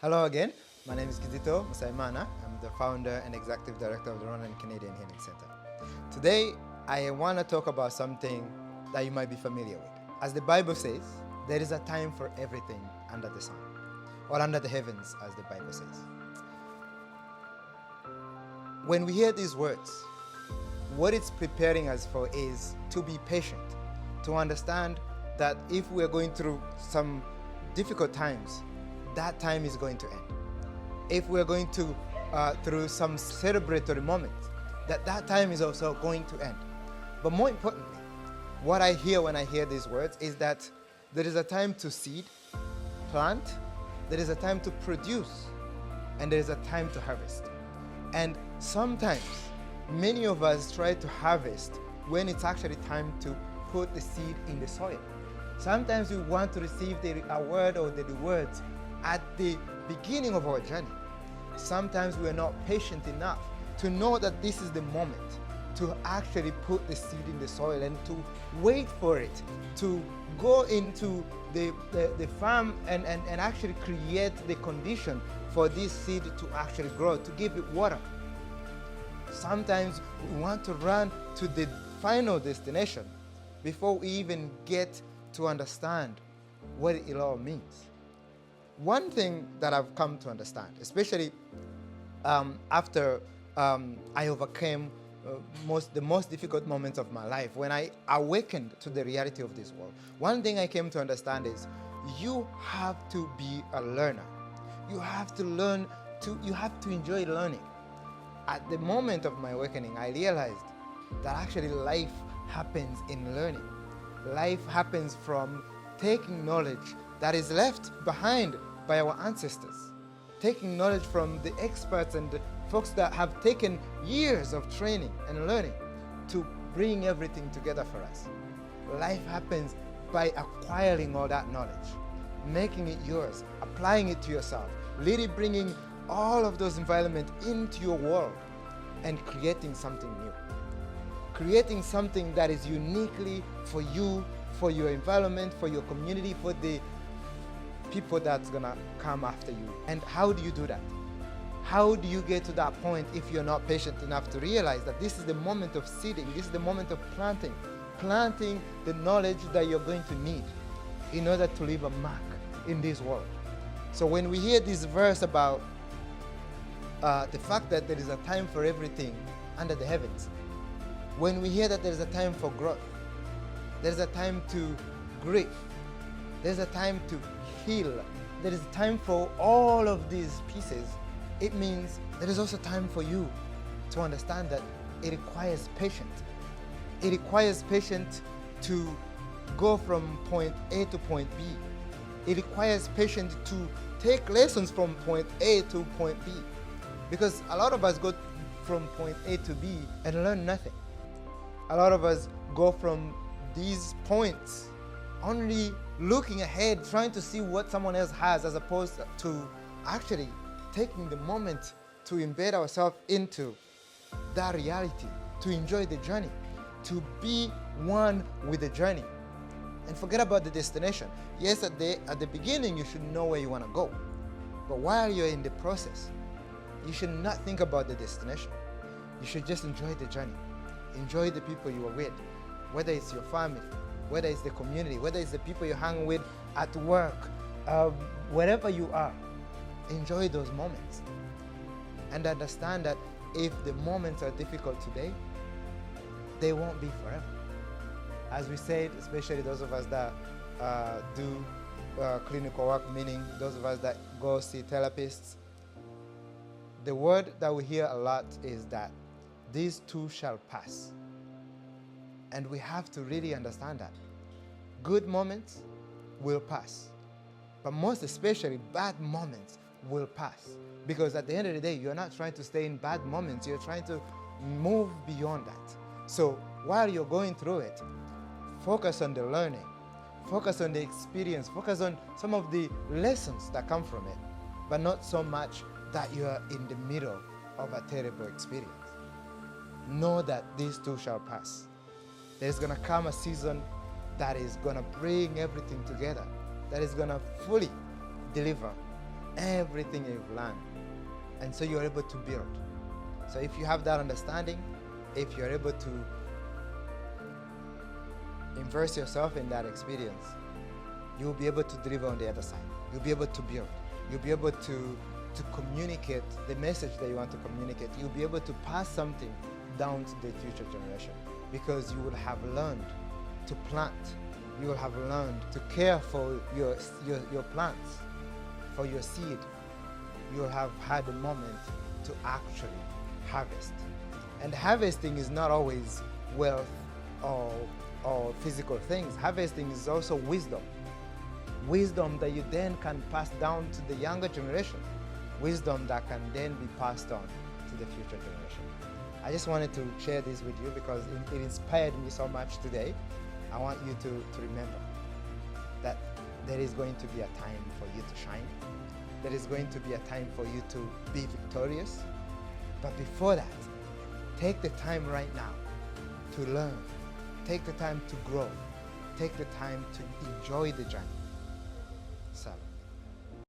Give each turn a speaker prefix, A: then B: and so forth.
A: Hello again. My name is Kizito Musaimana. I'm the founder and executive director of the Rwandan Canadian Healing Center. Today, I want to talk about something that you might be familiar with. As the Bible says, there is a time for everything under the sun, or under the heavens, as the Bible says. When we hear these words, what it's preparing us for is to be patient, to understand that if we're going through some difficult times, that time is going to end. If we're going to through some celebratory moment, that time is also going to end. But more importantly, what I hear when I hear these words is that there is a time to seed, plant, there is a time to produce, and there is a time to harvest. And sometimes, many of us try to harvest when it's actually time to put the seed in the soil. Sometimes we want to receive a word or the rewards at the beginning of our journey. Sometimes we are not patient enough to know that this is the moment to actually put the seed in the soil and to wait for it to go into the farm and actually create the condition for this seed to actually grow, to give it water. Sometimes we want to run to the final destination before we even get to understand what it all means. One thing that I've come to understand, especially after I overcame the most difficult moments of my life, when I awakened to the reality of this world, one thing I came to understand is you have to be a learner. You have to learn you have to enjoy learning. At the moment of my awakening, I realized that actually life happens in learning. Life happens from taking knowledge that is left behind by our ancestors, taking knowledge from the experts and the folks that have taken years of training and learning to bring everything together for us. Life happens by acquiring all that knowledge, making it yours, applying it to yourself, really bringing all of those environments into your world and creating something new. Creating something that is uniquely for you, for your environment, for your community, for the people that's gonna come after you. And how do you do that? How do you get to that point if you're not patient enough to realize that this is the moment of seeding, this is the moment of planting the knowledge that you're going to need in order to leave a mark in this world. So when we hear this verse about the fact that there is a time for everything under the heavens, when we hear that there is a time for growth, there's a time to grieve, there's a time to heal, there is a time for all of these pieces, it means there is also time for you to understand that it requires patience. It requires patience to go from point A to point B. It requires patience to take lessons from point A to point B. Because a lot of us go from point A to B and learn nothing. A lot of us go from these points only looking ahead, trying to see what someone else has, as opposed to actually taking the moment to embed ourselves into that reality, to enjoy the journey, to be one with the journey. And forget about the destination. Yes, at the beginning, you should know where you want to go. But while you're in the process, you should not think about the destination. You should just enjoy the journey. Enjoy the people you are with, whether it's your family, whether it's the community, whether it's the people you hang with at work, wherever you are. Enjoy those moments. And understand that if the moments are difficult today, they won't be forever. As we said, especially those of us that do clinical work, meaning those of us that go see therapists, the word that we hear a lot is that these too shall pass. And we have to really understand that. Good moments will pass. But most especially, bad moments will pass. Because at the end of the day, you're not trying to stay in bad moments, you're trying to move beyond that. So while you're going through it, focus on the learning, focus on the experience, focus on some of the lessons that come from it, but not so much that you are in the middle of a terrible experience. Know that these too shall pass. There's going to come a season that is going to bring everything together, that is going to fully deliver everything you've learned. And so you're able to build. So if you have that understanding, if you're able to immerse yourself in that experience, you'll be able to deliver on the other side. You'll be able to build. You'll be able to communicate the message that you want to communicate. You'll be able to pass something down to the future generation because you will have learned to plant. You will have learned to care for your plants, for your seed. You will have had a moment to actually harvest. And harvesting is not always wealth or physical things. Harvesting is also wisdom. Wisdom that you then can pass down to the younger generation. Wisdom that can then be passed on to the future generation. I just wanted to share this with you because it inspired me so much today. I want you to remember that there is going to be a time for you to shine. There is going to be a time for you to be victorious. But before that, take the time right now to learn. Take the time to grow. Take the time to enjoy the journey. Salam.